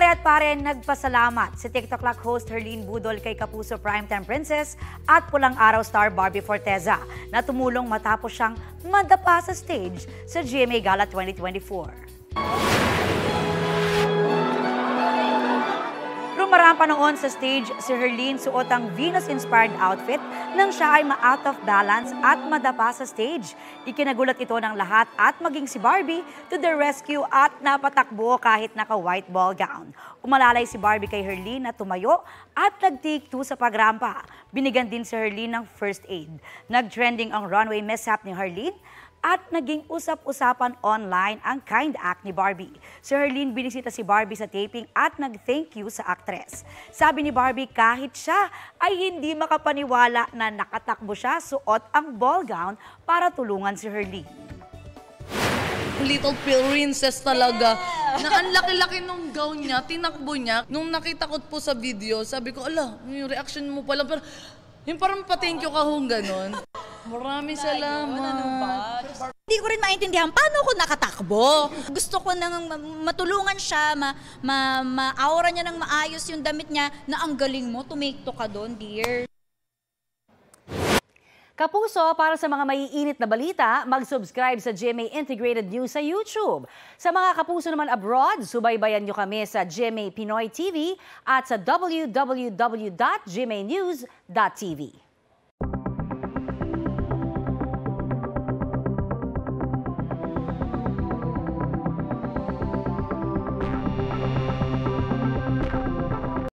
Kaya't pare, nagpasalamat si TikTok Lock host Herlene Budol kay Kapuso Primetime Princess at Pulang Araw star Barbie Forteza na tumulong matapos siyang madapa sa stage sa GMA Gala 2024. Rumarampa noon sa stage si Herlene suot ang Venus-inspired outfit nang siya ay ma-out of balance at madapa sa stage. Ikinagulat ito ng lahat at maging si Barbie to the rescue at napatakbo kahit naka-white ball gown. Umalalay si Barbie kay Herlene na tumayo at nag-take two sa pagrampa. Binigyan din si Herlene ng first aid. Nag-trending ang runway mishap ni Herlene at naging usap-usapan online ang kind act ni Barbie. Si Herlene binisita si Barbie sa taping at nag-thank you sa actress. Sabi ni Barbie kahit siya ay hindi makapaniwala na nakatakbo siya suot ang ball gown para tulungan si Herlene. Little princess talaga. Na ang laki-laki nung gown niya, tinakbo niya. Nung nakita ko po sa video, sabi ko, ala, yung reaction mo pala. Pero, yung parang pa-thank you ka hong ganon. Maraming salamat. Hindi ko rin maintindihan paano ako nakatakbo. Gusto ko nang matulungan siya, ma-aura niya ng maayos yung damit niya na ang galing mo, tumikto ka doon, dear. Kapuso, para sa mga maiinit na balita, mag-subscribe sa GMA Integrated News sa YouTube. Sa mga kapuso naman abroad, subaybayan nyo kami sa GMA Pinoy TV at sa www.gmanews.tv.